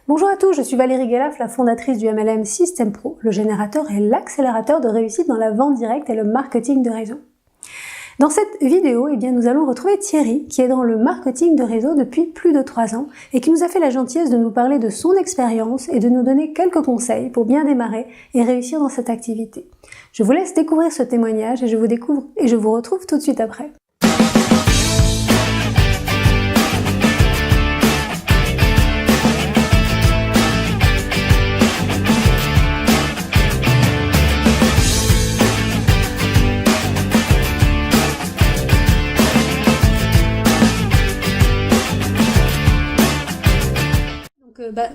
Bonjour à tous, je suis Valérie Guelaf, la fondatrice du MLM System Pro, le générateur et l'accélérateur de réussite dans la vente directe et le marketing de réseau. Dans cette vidéo, nous allons retrouver Thierry, qui est dans le marketing de réseau depuis plus de 3 ans et qui nous a fait la gentillesse de nous parler de son expérience et de nous donner quelques conseils pour bien démarrer et réussir dans cette activité. Je vous laisse découvrir ce témoignage et je vous retrouve tout de suite après.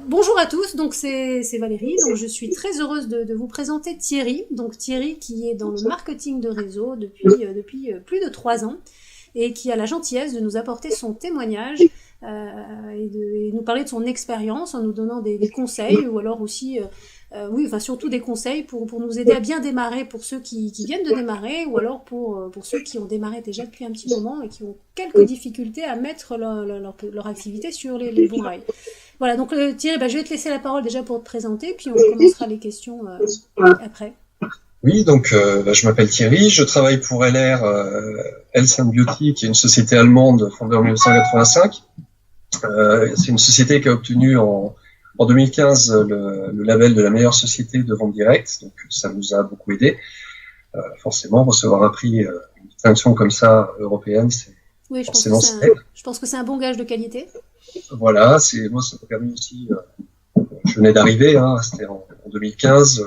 Bonjour à tous, donc c'est Valérie, donc je suis très heureuse de vous présenter Thierry, donc Thierry qui est dans le marketing de réseau depuis plus de 3 ans et qui a la gentillesse de nous apporter son témoignage et nous parler de son expérience en nous donnant des conseils ou alors aussi, surtout des conseils pour nous aider à bien démarrer pour ceux qui viennent de démarrer ou alors pour ceux qui ont démarré déjà depuis un petit moment et qui ont quelques difficultés à mettre leur activité sur les bons rails. Voilà, donc Thierry, je vais te laisser la parole déjà pour te présenter, puis on commencera les questions après. Oui, donc je m'appelle Thierry, je travaille pour LR Health & Beauty, qui est une société allemande fondée en 1985. C'est une société qui a obtenu en 2015 le label de la meilleure société de vente directe, donc ça nous a beaucoup aidé. Forcément, recevoir un prix, une distinction comme ça européenne, c'est forcément je pense que c'est un bon gage de qualité. Voilà, moi ça m'a permis aussi, je venais d'arriver, c'était en 2015,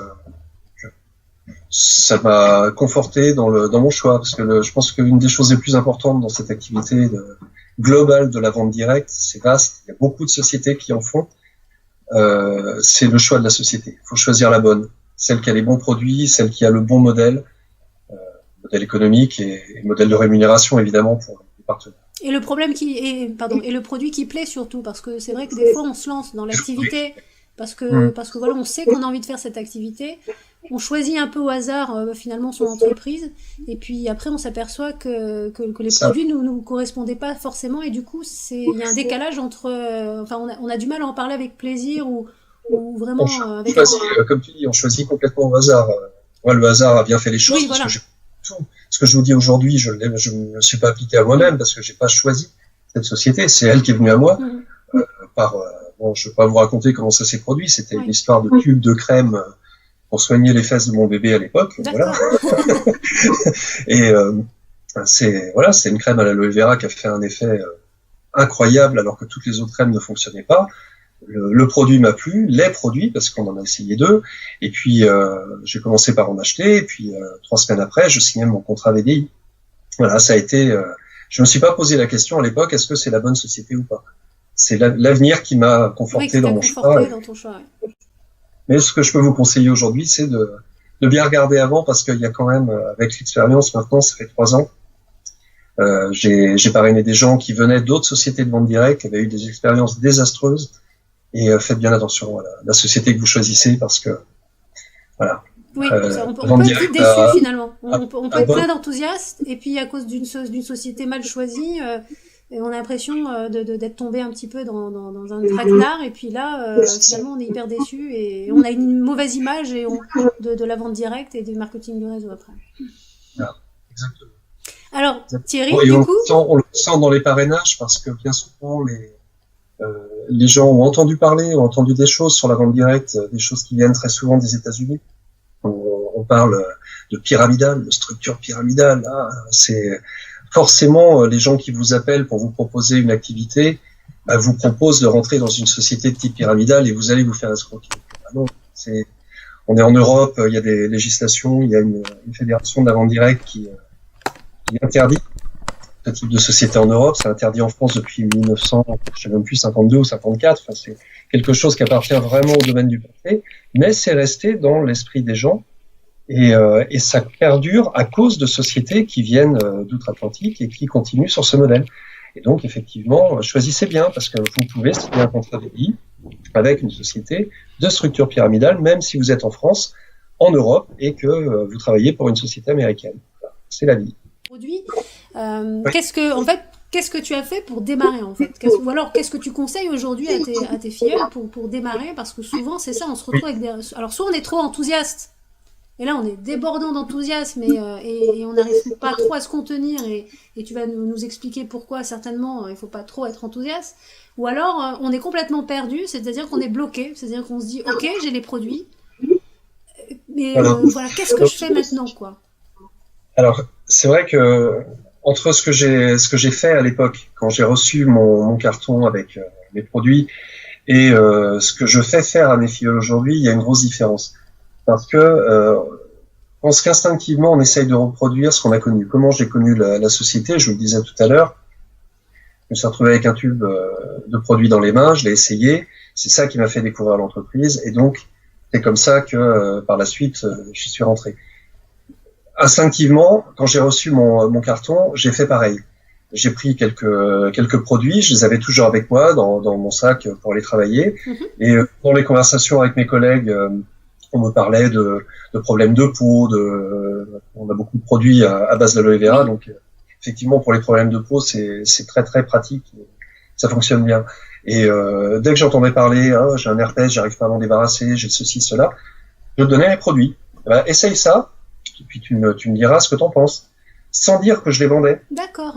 ça m'a conforté dans mon choix, parce que je pense qu'une des choses les plus importantes dans cette activité globale de la vente directe, c'est vaste, il y a beaucoup de sociétés qui en font, c'est le choix de la société. Il faut choisir la bonne, celle qui a les bons produits, celle qui a le bon modèle économique et modèle de rémunération évidemment pour les partenaires. Et le produit qui plaît surtout, parce que c'est vrai que des fois on se lance dans l'activité parce que voilà, on sait qu'on a envie de faire cette activité, on choisit un peu au hasard finalement son entreprise, et puis après on s'aperçoit que les produits nous correspondaient pas forcément, et du coup il y a un décalage entre, on a du mal à en parler avec plaisir ou vraiment avec. Comme tu dis, on choisit complètement au hasard. Moi, le hasard a bien fait les choses. Oui, voilà. Ce que je vous dis aujourd'hui, je ne me suis pas appliqué à moi-même parce que j'ai pas choisi cette société. C'est elle qui est venue à moi. Je vais pas vous raconter comment ça s'est produit. C'était une histoire de tube de crème pour soigner les fesses de mon bébé à l'époque. Voilà. Et c'est une crème à l'aloe vera qui a fait un effet incroyable alors que toutes les autres crèmes ne fonctionnaient pas. Le produit m'a plu, les produits, parce qu'on en a essayé 2, et puis j'ai commencé par en acheter, et puis 3 semaines après, je signais mon contrat VDI. Voilà, ça a été... je me suis pas posé la question à l'époque, est-ce que c'est la bonne société ou pas. C'est l'avenir qui m'a conforté dans mon choix. Mais ce que je peux vous conseiller aujourd'hui, c'est de bien regarder avant, parce qu'il y a quand même, avec l'expérience maintenant, ça fait 3 ans, j'ai parrainé des gens qui venaient d'autres sociétés de vente directe, qui avaient eu des expériences désastreuses. Et faites bien attention à la société que vous choisissez, parce que voilà. Oui, on peut être déçu finalement. On peut être plein d'enthousiastes, et puis à cause d'une société mal choisie, on a l'impression d'être tombé un petit peu dans un traquenard, et puis là, finalement, on est hyper déçu et on a une mauvaise image de la vente directe et du marketing du réseau après. Voilà, exactement. Alors, Thierry, on le sent dans les parrainages, parce que bien souvent les gens ont entendu parler, ont entendu des choses sur la vente directe, des choses qui viennent très souvent des États-Unis. On parle de pyramidal, de structure pyramidale. C'est forcément les gens qui vous appellent pour vous proposer une activité, vous proposent de rentrer dans une société de type pyramidal et vous allez vous faire escroquer. Non, on est en Europe, il y a des législations, il y a une fédération de la vente directe qui interdit ce type de société en Europe. C'est interdit en France depuis 1952 ou 54. Enfin, c'est quelque chose qui appartient vraiment au domaine du passé, mais c'est resté dans l'esprit des gens, et ça perdure à cause de sociétés qui viennent d'outre-Atlantique et qui continuent sur ce modèle. Et donc, effectivement, choisissez bien, parce que vous pouvez signer un contrat VDI avec une société de structure pyramidale, même si vous êtes en France, en Europe, et que vous travaillez pour une société américaine. Voilà, c'est la vie. Produit. Oui. qu'est-ce que tu as fait pour démarrer en fait? Ou alors qu'est-ce que tu conseilles aujourd'hui à tes filleuls pour démarrer? Parce que souvent c'est ça, on se retrouve avec des... Alors soit on est trop enthousiaste, et là on est débordant d'enthousiasme et on n'arrive pas trop à se contenir et tu vas nous expliquer pourquoi certainement il faut pas trop être enthousiaste. Ou alors on est complètement perdu, c'est-à-dire qu'on est bloqué, c'est-à-dire qu'on se dit ok j'ai les produits, mais voilà, qu'est-ce que je fais maintenant quoi? Alors c'est vrai que entre ce que j'ai fait à l'époque quand j'ai reçu mon carton avec mes produits et ce que je fais faire à mes filles aujourd'hui, il y a une grosse différence. Parce que je pense qu'instinctivement, on essaye de reproduire ce qu'on a connu. Comment j'ai connu la société, je vous le disais tout à l'heure. Je me suis retrouvé avec un tube de produits dans les mains, je l'ai essayé. C'est ça qui m'a fait découvrir l'entreprise. Et donc, c'est comme ça que par la suite, j'y suis rentré. Instinctivement, quand j'ai reçu mon carton, j'ai fait pareil. J'ai pris quelques produits, je les avais toujours avec moi dans mon sac pour aller travailler. Et dans les conversations avec mes collègues, on me parlait de problèmes de peau, on a beaucoup de produits à base d'aloe vera, donc effectivement pour les problèmes de peau c'est très très pratique, ça fonctionne bien. Et dès que j'entendais parler, j'ai un herpès, j'arrive pas à m'en débarrasser, j'ai ceci, cela, je donnais les produits. Essaye ça, et puis tu me diras ce que t'en penses, sans dire que je les vendais. D'accord.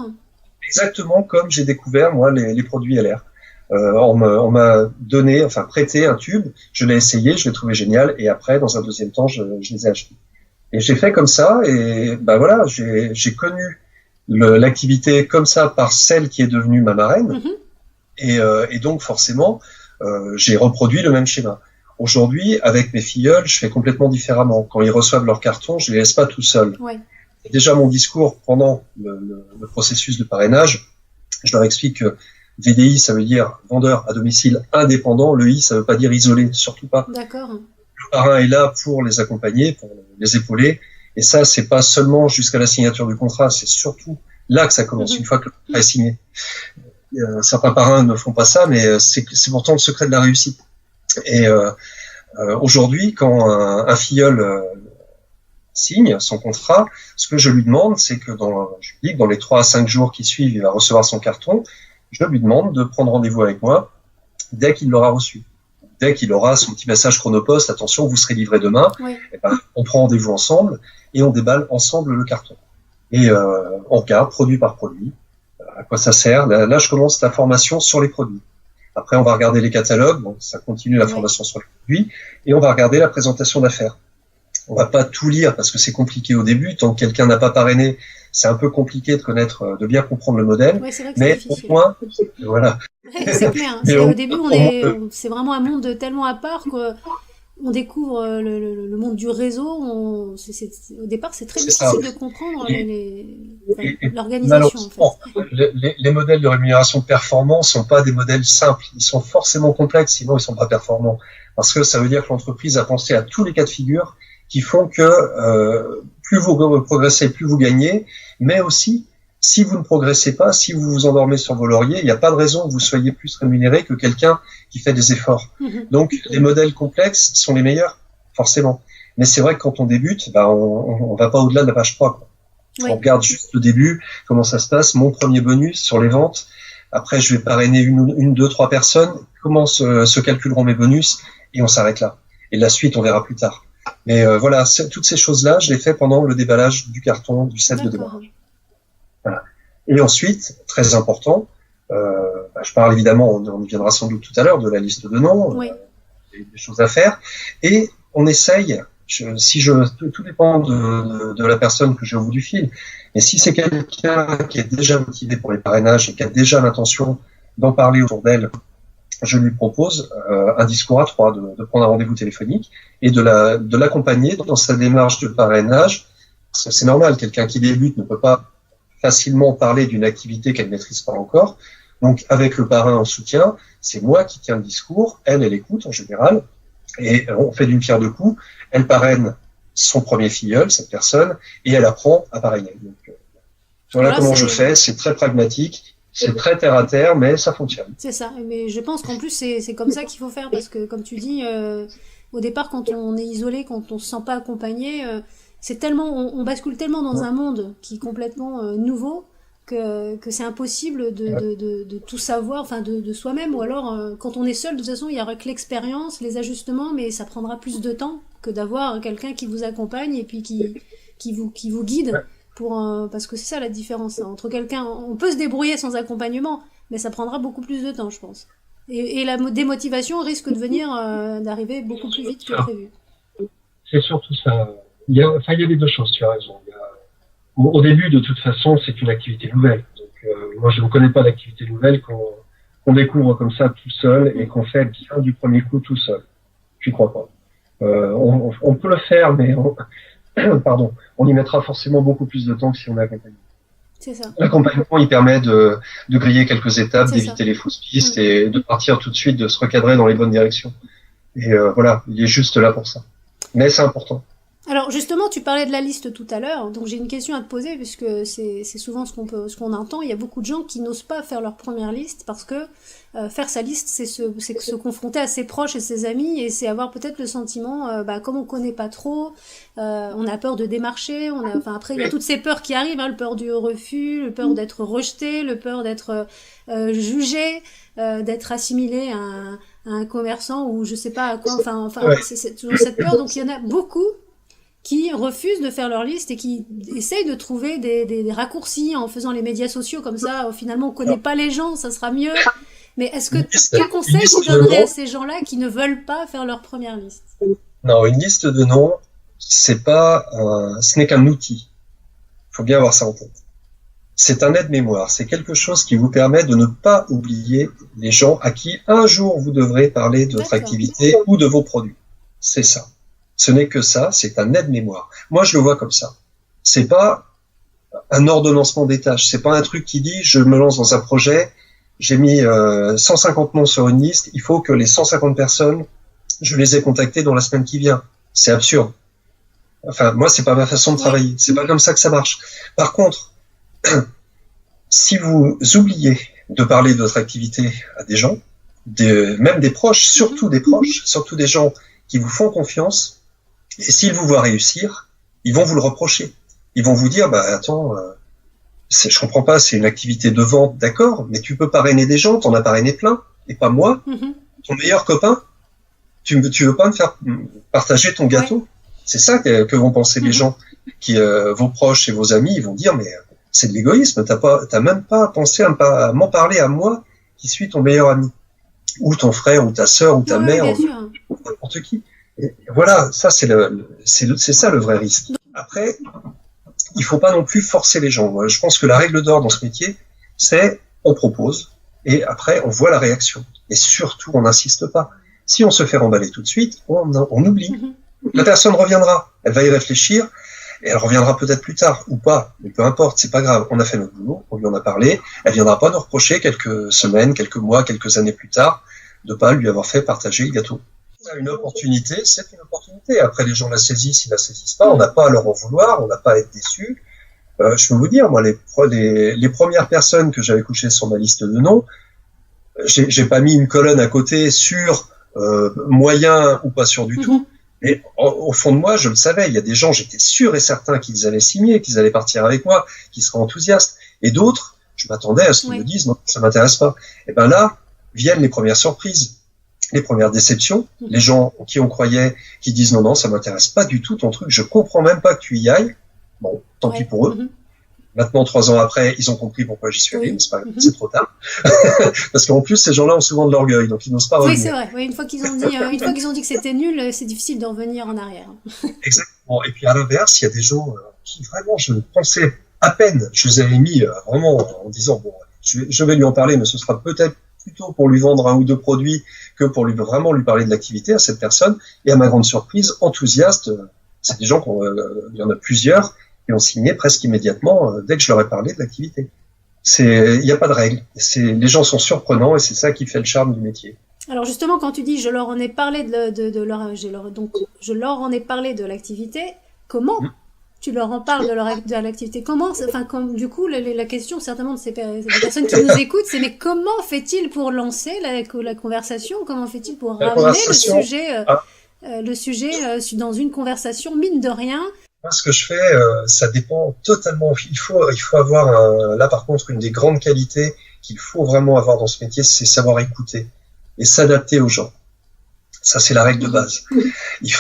Exactement comme j'ai découvert moi les produits LR. On m'a donné, enfin prêté un tube, je l'ai essayé, je l'ai trouvé génial, et après, dans un deuxième temps, je les ai achetés. Et j'ai fait comme ça, et voilà, j'ai connu l'activité comme ça par celle qui est devenue ma marraine, et donc forcément, j'ai reproduit le même schéma. Aujourd'hui, avec mes filleuls, je fais complètement différemment. Quand ils reçoivent leur carton, je les laisse pas tout seuls. Ouais. Déjà, mon discours pendant le processus de parrainage, je leur explique que VDI, ça veut dire vendeur à domicile indépendant. Le I, ça veut pas dire isolé, surtout pas. D'accord. Le parrain est là pour les accompagner, pour les épauler. Et ça, c'est pas seulement jusqu'à la signature du contrat, c'est surtout là que ça commence, une fois que le contrat est signé. Certains parrains ne font pas ça, mais c'est pourtant le secret de la réussite. Et aujourd'hui, quand un filleul signe son contrat, ce que je lui demande, c'est que dans les 3 à 5 jours qui suivent, il va recevoir son carton. Je lui demande de prendre rendez-vous avec moi dès qu'il l'aura reçu. Dès qu'il aura son petit message chronopost, attention, vous serez livré demain, on prend rendez-vous ensemble et on déballe ensemble le carton. Et on regarde produit par produit, à quoi ça sert. Là, je commence la formation sur les produits. Après, on va regarder les catalogues, donc ça continue la formation sur les produits, et on va regarder la présentation d'affaires. On va pas tout lire parce que c'est compliqué au début. Tant que quelqu'un n'a pas parrainé, c'est un peu compliqué de connaître, de bien comprendre le modèle. Ouais, mais au moins, voilà. Ouais, c'est clair. Au début, c'est vraiment un monde tellement à part qu'on découvre le monde du réseau. Au départ, c'est très difficile de comprendre l'organisation. En fait. Les modèles de rémunération performants sont pas des modèles simples. Ils sont forcément complexes, sinon ils sont pas performants. Parce que ça veut dire que l'entreprise a pensé à tous les cas de figure qui font que plus vous progressez, plus vous gagnez, mais aussi, si vous ne progressez pas, si vous vous endormez sur vos lauriers, il n'y a pas de raison que vous soyez plus rémunéré que quelqu'un qui fait des efforts. Donc, les modèles complexes sont les meilleurs, forcément. Mais c'est vrai que quand on débute, on va pas au-delà de la page 3. Quoi. Oui. On regarde juste le début, comment ça se passe, mon premier bonus sur les ventes. Après, je vais parrainer une, 2, 3 personnes. Comment se calculeront mes bonus? Et on s'arrête là. Et la suite, on verra plus tard. Mais voilà, toutes ces choses-là, je les fais pendant le déballage du carton, du set de démarrage. Voilà. Et ensuite, très important, je parle évidemment, on y viendra sans doute tout à l'heure, de la liste de noms, des choses à faire. Et on essaye, tout dépend de la personne que j'ai au bout du fil, mais si c'est quelqu'un qui est déjà motivé pour les parrainages et qui a déjà l'intention d'en parler autour d'elle, je lui propose un discours à 3, de prendre un rendez-vous téléphonique et de l'accompagner dans sa démarche de parrainage. C'est normal, quelqu'un qui débute ne peut pas facilement parler d'une activité qu'elle ne maîtrise pas encore. Donc, avec le parrain en soutien, c'est moi qui tiens le discours, elle écoute en général, et on fait d'une pierre deux coups. Elle parraine son premier filleul, cette personne, et elle apprend à parrainer. Donc, voilà comment je fais, c'est très pragmatique. C'est très terre à terre, mais ça fonctionne. C'est ça, mais je pense qu'en plus c'est comme ça qu'il faut faire, parce que comme tu dis, au départ quand on est isolé, quand on se sent pas accompagné, c'est tellement, on bascule tellement dans un monde qui est complètement nouveau, que c'est impossible de tout savoir, enfin de soi-même, ou alors quand on est seul, de toute façon, il y aura que l'expérience, les ajustements, mais ça prendra plus de temps que d'avoir quelqu'un qui vous accompagne et puis qui vous guide parce que c'est ça la différence, hein, entre quelqu'un, on peut se débrouiller sans accompagnement, mais ça prendra beaucoup plus de temps, je pense. Et la démotivation risque d'arriver beaucoup plus vite que prévu. C'est surtout ça. Il y a les deux choses, tu as raison. Au début, de toute façon, c'est une activité nouvelle. Donc, moi, je ne connais pas d'activité nouvelle qu'on découvre comme ça tout seul et qu'on fait bien du premier coup tout seul. Je crois pas. On peut le faire, mais on y mettra forcément beaucoup plus de temps que si on est accompagné. C'est ça. L'accompagnement, il permet de griller quelques étapes, d'éviter les fausses pistes et de partir tout de suite, de se recadrer dans les bonnes directions. Et voilà, il est juste là pour ça. Mais c'est important. Alors justement, tu parlais de la liste tout à l'heure, donc j'ai une question à te poser puisque c'est souvent ce qu'on entend. Il y a beaucoup de gens qui n'osent pas faire leur première liste parce que faire sa liste, c'est se confronter à ses proches et ses amis et c'est avoir peut-être le sentiment, comme on connaît pas trop, on a peur de démarcher. Après il y a toutes ces peurs qui arrivent, hein, le peur du refus, le peur d'être rejeté, le peur d'être jugé, d'être assimilé à un commerçant ou je sais pas à quoi. C'est toujours cette peur. Donc il y en a beaucoup qui refusent de faire leur liste et qui essayent de trouver des raccourcis en faisant les médias sociaux comme ça. Finalement, on connaît pas les gens, ça sera mieux. Mais quel conseil vous donnerez à ces gens-là qui ne veulent pas faire leur première liste? Non, une liste de noms, ce n'est qu'un outil. Il faut bien avoir ça en tête. C'est un aide-mémoire. C'est quelque chose qui vous permet de ne pas oublier les gens à qui un jour vous devrez parler de votre activité ou de vos produits. C'est ça. Ce n'est que ça, c'est un aide-mémoire. Moi, je le vois comme ça. C'est pas un ordonnancement des tâches. C'est pas un truc qui dit, je me lance dans un projet, j'ai mis 150 noms sur une liste, il faut que les 150 personnes, je les ai contactées dans la semaine qui vient. C'est absurde. Enfin, moi, c'est pas ma façon de travailler. C'est pas comme ça que ça marche. Par contre, si vous oubliez de parler de votre activité à des gens, même des proches, surtout des gens qui vous font confiance, et s'ils vous voient réussir, ils vont vous le reprocher. Ils vont vous dire, attends, je comprends pas, c'est une activité de vente, d'accord, mais tu peux parrainer des gens, t'en as parrainé plein, et pas moi, ton meilleur copain, tu veux pas me faire partager ton gâteau? C'est ça que vont penser les gens, vos proches et vos amis, ils vont dire, mais c'est de l'égoïsme, t'as même pas pensé à m'en parler à moi, qui suis ton meilleur ami, ou ton frère, ou ta sœur, ou ta mère, ou n'importe qui. Et voilà, ça c'est ça le vrai risque. Après, il faut pas non plus forcer les gens. Je pense que la règle d'or dans ce métier, c'est on propose et après on voit la réaction. Et surtout, on n'insiste pas. Si on se fait remballer tout de suite, on oublie. La personne reviendra, elle va y réfléchir et elle reviendra peut-être plus tard ou pas. Mais peu importe, c'est pas grave. On a fait notre boulot, on lui en a parlé. Elle viendra pas nous reprocher quelques semaines, quelques mois, quelques années plus tard de pas lui avoir fait partager le gâteau. Une opportunité, c'est une opportunité. Après, les gens la saisissent, ils la saisissent pas. On n'a pas à leur en vouloir, on n'a pas à être déçus. Je peux vous dire, moi, les premières personnes que j'avais couchées sur ma liste de noms, j'ai pas mis une colonne à côté sur moyen ou pas sûr du tout. Et au fond de moi, je le savais. Il y a des gens, j'étais sûr et certain qu'ils allaient signer, qu'ils allaient partir avec moi, qu'ils seraient enthousiastes. Et d'autres, je m'attendais à ce qu'ils me disent non, ça m'intéresse pas. Et ben là viennent les premières surprises. Les premières déceptions, les gens qui on croyait, qui disent non, ça m'intéresse pas du tout ton truc, je comprends même pas que tu y ailles. Bon, tant pis pour eux. Maintenant, 3 ans après, ils ont compris pourquoi j'y suis allé, mais c'est pas grave, c'est trop tard. Parce qu'en plus, ces gens-là ont souvent de l'orgueil, donc ils n'osent pas revenir. Oui, c'est vrai. Oui, une fois qu'ils ont dit que c'était nul, c'est difficile de revenir en arrière. Exactement. Et puis à l'inverse, il y a des gens qui vraiment, je pensais à peine, je les avais mis vraiment en disant bon, je vais lui en parler, mais ce sera peut-être plutôt pour lui vendre 1 ou 2 produits que pour vraiment lui parler de l'activité à cette personne. Et à ma grande surprise, enthousiaste, c'est des gens il y en a plusieurs qui ont signé presque immédiatement dès que je leur ai parlé de l'activité. Il n'y a pas de règle. Les gens sont surprenants et c'est ça qui fait le charme du métier. Alors justement, quand tu dis je leur en ai parlé je leur en ai parlé de l'activité, comment tu leur en parles de l'activité? Comment, du coup, la question certainement de ces personnes qui nous écoutent, c'est mais comment fait-il pour lancer la conversation? Comment fait-il pour ramener le sujet dans une conversation, mine de rien, Moi, ce que je fais, ça dépend totalement. Il faut avoir là, par contre, une des grandes qualités qu'il faut vraiment avoir dans ce métier, c'est savoir écouter et s'adapter aux gens. Ça, c'est la règle de base. Il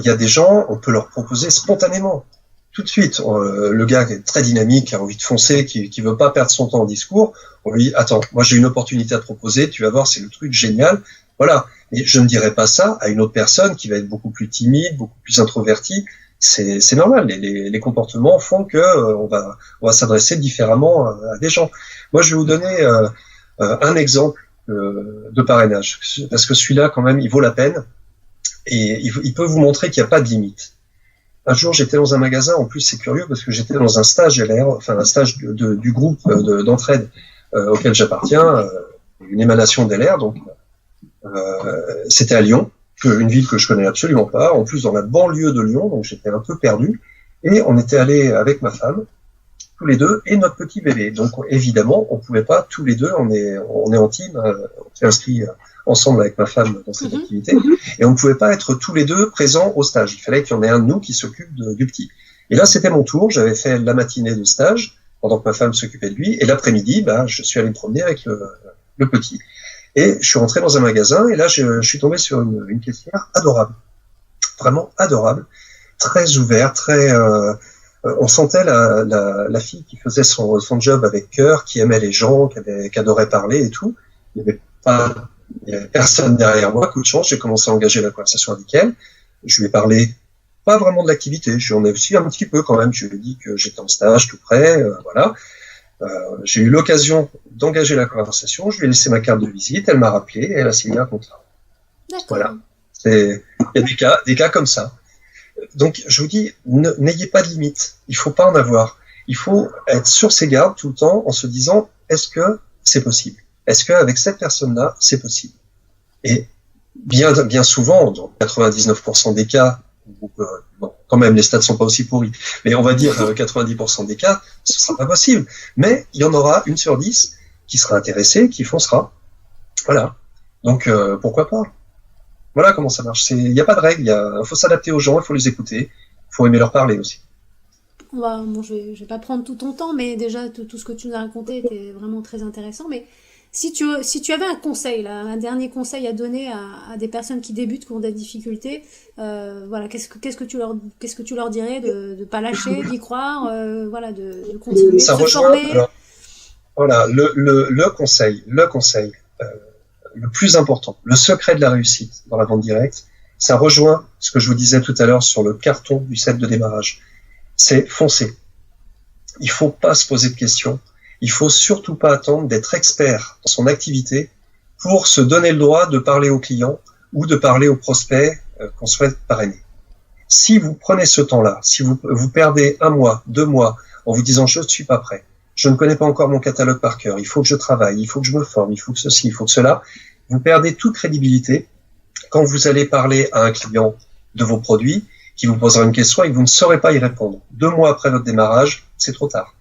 y a des gens, on peut leur proposer spontanément, tout de suite. Le gars qui est très dynamique, qui a envie de foncer, qui veut pas perdre son temps en discours, on lui dit, attends, moi j'ai une opportunité à te proposer, tu vas voir, c'est le truc génial. Voilà. Et je ne dirais pas ça à une autre personne qui va être beaucoup plus timide, beaucoup plus introvertie. C'est normal. Les comportements font que on va s'adresser différemment à des gens. Moi, je vais vous donner un exemple de parrainage, parce que celui-là, quand même, il vaut la peine et il peut vous montrer qu'il n'y a pas de limite. Un jour, j'étais dans un magasin. En plus, c'est curieux parce que j'étais dans un stage LR, enfin un stage du groupe d'entraide auquel j'appartiens, une émanation d'LR. Donc, c'était à Lyon. Une ville que je connais absolument pas, en plus dans la banlieue de Lyon, donc j'étais un peu perdu, et on était allés avec ma femme, tous les deux, et notre petit bébé. Donc évidemment, on pouvait pas tous les deux, on est en team, on s'est inscrit ensemble avec ma femme dans cette activité, et on ne pouvait pas être tous les deux présents au stage. Il fallait qu'il y en ait un de nous qui s'occupe du petit. Et là, c'était mon tour, j'avais fait la matinée de stage, pendant que ma femme s'occupait de lui, et l'après-midi, je suis allé me promener avec le petit. Et je suis rentré dans un magasin et là, je suis tombé sur une caissière adorable, vraiment adorable, très ouverte, très. On sentait la fille qui faisait son job avec cœur, qui aimait les gens, qui adorait parler et tout. Il y avait personne derrière moi. Coup de chance, j'ai commencé à engager la conversation avec elle. Je lui ai parlé pas vraiment de l'activité, j'en ai aussi un petit peu quand même. Je lui ai dit que j'étais en stage tout près, voilà. J'ai eu l'occasion d'engager la conversation, je lui ai laissé ma carte de visite, elle m'a rappelé et elle a signé un contrat. D'accord. Voilà. Il y a des cas comme ça. Donc, je vous dis, n'ayez pas de limite. Il faut pas en avoir. Il faut être sur ses gardes tout le temps en se disant, est-ce que c'est possible? Est-ce qu'avec cette personne-là, c'est possible? Et bien souvent, dans 99% des cas, bon, quand même, les stats sont pas aussi pourris, mais on va dire 90% des cas, ce sera pas possible. Mais il y en aura 1 sur 10 qui sera intéressée, qui foncera. Voilà. Donc, pourquoi pas? Voilà comment ça marche. Il n'y a pas de règle, il faut s'adapter aux gens, il faut les écouter, il faut aimer leur parler aussi. Bon, je vais pas prendre tout ton temps, mais déjà, tout ce que tu nous as raconté était vraiment très intéressant. Mais si tu avais un conseil, là, un dernier conseil à donner à des personnes qui débutent, qui ont des difficultés, voilà, qu'est-ce que tu leur dirais de pas lâcher, d'y croire, voilà, de continuer, ça de se rejoint, former. Alors, voilà, le conseil, le plus important, le secret de la réussite dans la vente directe, ça rejoint ce que je vous disais tout à l'heure sur le carton du set de démarrage. C'est foncer. Il faut pas se poser de questions. Il faut surtout pas attendre d'être expert dans son activité pour se donner le droit de parler aux clients ou de parler aux prospects qu'on souhaite parrainer. Si vous prenez ce temps-là, si vous perdez 1 mois, 2 mois en vous disant je ne suis pas prêt, je ne connais pas encore mon catalogue par cœur, il faut que je travaille, il faut que je me forme, il faut que ceci, il faut que cela, vous perdez toute crédibilité quand vous allez parler à un client de vos produits qui vous posera une question et que vous ne saurez pas y répondre. 2 mois après votre démarrage, c'est trop tard.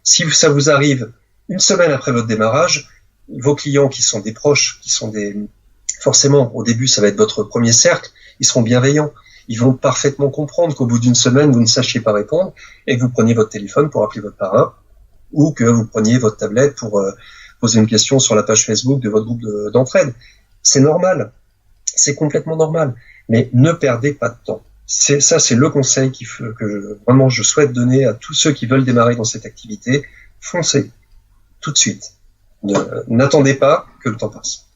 Si ça vous arrive 1 semaine après votre démarrage, vos clients qui sont des proches, forcément, au début, ça va être votre premier cercle, ils seront bienveillants. Ils vont parfaitement comprendre qu'au bout d'1 semaine, vous ne sachiez pas répondre et que vous preniez votre téléphone pour appeler votre parrain ou que vous preniez votre tablette pour poser une question sur la page Facebook de votre groupe d'entraide. C'est normal. C'est complètement normal. Mais ne perdez pas de temps. C'est le conseil que vraiment je souhaite donner à tous ceux qui veulent démarrer dans cette activité. Foncez. Tout de suite. N'attendez pas que le temps passe.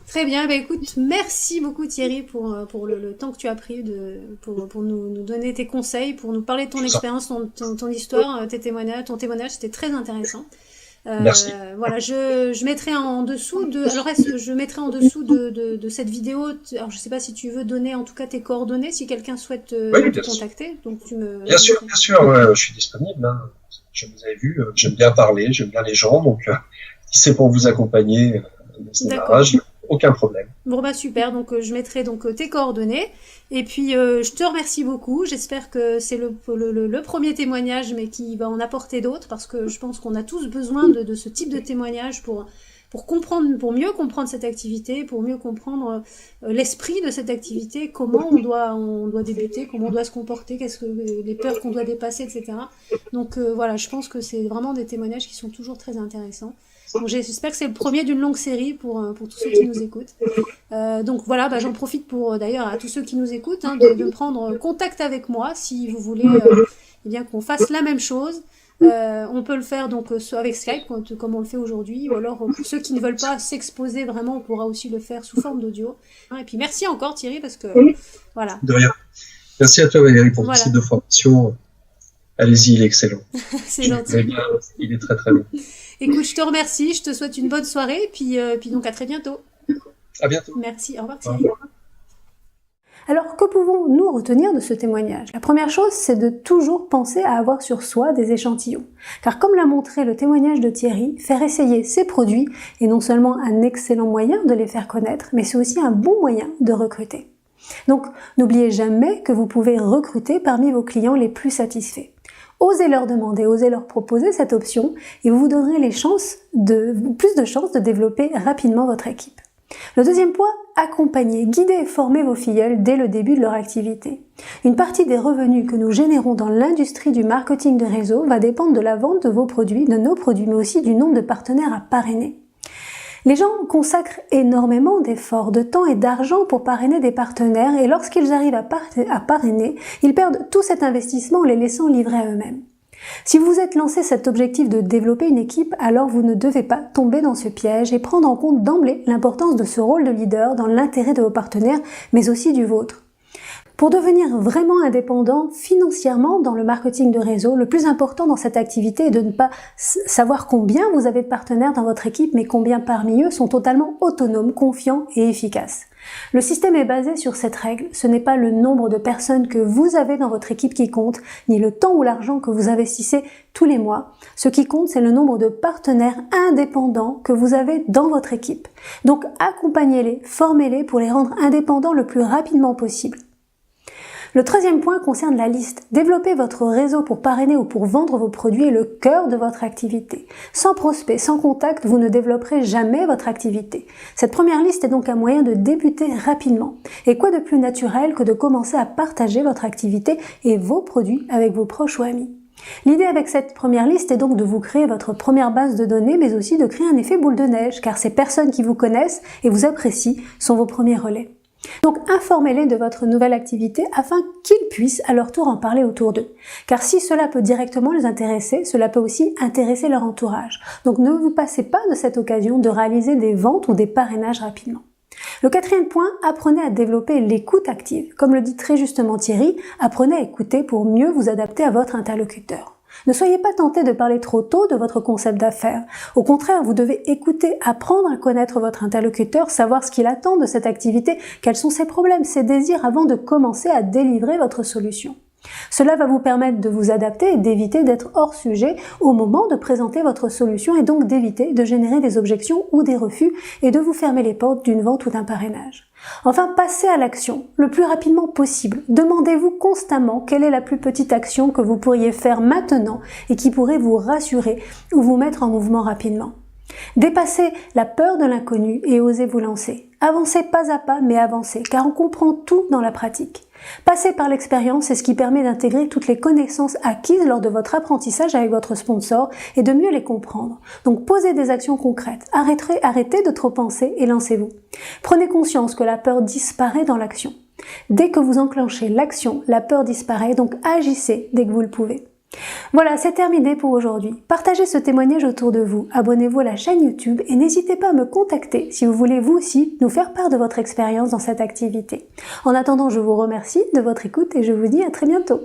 Très bien, écoute, merci beaucoup Thierry pour le temps que tu as pris pour nous donner tes conseils, pour nous parler de ton expérience, ton histoire, ton témoignage, c'était très intéressant. Merci. Voilà, je mettrai en dessous de cette vidéo. Alors je sais pas si tu veux donner en tout cas tes coordonnées si quelqu'un souhaite te contacter. Donc bien sûr, ouais, je suis disponible. Hein. Je vous avais vu, j'aime bien parler, j'aime bien les gens, donc si c'est pour vous accompagner dans ce démarrage, aucun problème. Bon super, donc je mettrai donc tes coordonnées et puis je te remercie beaucoup. J'espère que c'est le premier témoignage mais qui va en apporter d'autres parce que je pense qu'on a tous besoin de ce type de témoignage pour pour mieux comprendre cette activité, pour mieux comprendre l'esprit de cette activité, comment on doit débuter, comment on doit se comporter, qu'est-ce que les peurs qu'on doit dépasser, etc. Donc voilà, je pense que c'est vraiment des témoignages qui sont toujours très intéressants. Donc j'espère que c'est le premier d'une longue série pour tous ceux qui nous écoutent. Donc voilà, j'en profite pour d'ailleurs à tous ceux qui nous écoutent de prendre contact avec moi si vous voulez eh bien qu'on fasse la même chose. On peut le faire donc avec Skype comme on le fait aujourd'hui, ou alors pour ceux qui ne veulent pas s'exposer vraiment, on pourra aussi le faire sous forme d'audio. Et puis merci encore Thierry parce que voilà. De rien. Merci à toi Valérie pour ton site de formation. Allez-y, il est excellent. C'est gentil. Il est très très bien. Écoute, je te remercie, je te souhaite une bonne soirée, puis donc à très bientôt. À bientôt. Merci, au revoir Thierry. Alors, que pouvons-nous retenir de ce témoignage? La première chose, c'est de toujours penser à avoir sur soi des échantillons. Car comme l'a montré le témoignage de Thierry, faire essayer ses produits est non seulement un excellent moyen de les faire connaître, mais c'est aussi un bon moyen de recruter. Donc, n'oubliez jamais que vous pouvez recruter parmi vos clients les plus satisfaits. Osez leur demander, osez leur proposer cette option et vous vous donnerez plus de chances de développer rapidement votre équipe. Le deuxième point, accompagner, guider et former vos filleuls dès le début de leur activité. Une partie des revenus que nous générons dans l'industrie du marketing de réseau va dépendre de la vente de vos produits, de nos produits, mais aussi du nombre de partenaires à parrainer. Les gens consacrent énormément d'efforts, de temps et d'argent pour parrainer des partenaires et lorsqu'ils arrivent à parrainer, ils perdent tout cet investissement en les laissant livrer à eux-mêmes. Si vous vous êtes lancé cet objectif de développer une équipe, alors vous ne devez pas tomber dans ce piège et prendre en compte d'emblée l'importance de ce rôle de leader dans l'intérêt de vos partenaires, mais aussi du vôtre. Pour devenir vraiment indépendant financièrement dans le marketing de réseau, le plus important dans cette activité est de ne pas savoir combien vous avez de partenaires dans votre équipe, mais combien parmi eux sont totalement autonomes, confiants et efficaces. Le système est basé sur cette règle. Ce n'est pas le nombre de personnes que vous avez dans votre équipe qui compte, ni le temps ou l'argent que vous investissez tous les mois. Ce qui compte, c'est le nombre de partenaires indépendants que vous avez dans votre équipe. Donc, accompagnez-les, formez-les pour les rendre indépendants le plus rapidement possible. Le troisième point concerne la liste. Développer votre réseau pour parrainer ou pour vendre vos produits est le cœur de votre activité. Sans prospect, sans contact, vous ne développerez jamais votre activité. Cette première liste est donc un moyen de débuter rapidement. Et quoi de plus naturel que de commencer à partager votre activité et vos produits avec vos proches ou amis. L'idée avec cette première liste est donc de vous créer votre première base de données, mais aussi de créer un effet boule de neige, car ces personnes qui vous connaissent et vous apprécient sont vos premiers relais. Donc informez-les de votre nouvelle activité afin qu'ils puissent à leur tour en parler autour d'eux. Car si cela peut directement les intéresser, cela peut aussi intéresser leur entourage. Donc ne vous passez pas de cette occasion de réaliser des ventes ou des parrainages rapidement. Le quatrième point, apprenez à développer l'écoute active. Comme le dit très justement Thierry, apprenez à écouter pour mieux vous adapter à votre interlocuteur. Ne soyez pas tenté de parler trop tôt de votre concept d'affaires. Au contraire, vous devez écouter, apprendre à connaître votre interlocuteur, savoir ce qu'il attend de cette activité, quels sont ses problèmes, ses désirs avant de commencer à délivrer votre solution. Cela va vous permettre de vous adapter et d'éviter d'être hors sujet au moment de présenter votre solution et donc d'éviter de générer des objections ou des refus et de vous fermer les portes d'une vente ou d'un parrainage. Enfin, passez à l'action le plus rapidement possible. Demandez-vous constamment quelle est la plus petite action que vous pourriez faire maintenant et qui pourrait vous rassurer ou vous mettre en mouvement rapidement. Dépassez la peur de l'inconnu et osez vous lancer. Avancez pas à pas, mais avancez, car on comprend tout dans la pratique. Passez par l'expérience, c'est ce qui permet d'intégrer toutes les connaissances acquises lors de votre apprentissage avec votre sponsor et de mieux les comprendre. Donc posez des actions concrètes, arrêtez de trop penser et lancez-vous. Prenez conscience que la peur disparaît dans l'action. Dès que vous enclenchez l'action, la peur disparaît, donc agissez dès que vous le pouvez. Voilà, c'est terminé pour aujourd'hui. Partagez ce témoignage autour de vous, abonnez-vous à la chaîne YouTube et n'hésitez pas à me contacter si vous voulez vous aussi nous faire part de votre expérience dans cette activité. En attendant, je vous remercie de votre écoute et je vous dis à très bientôt.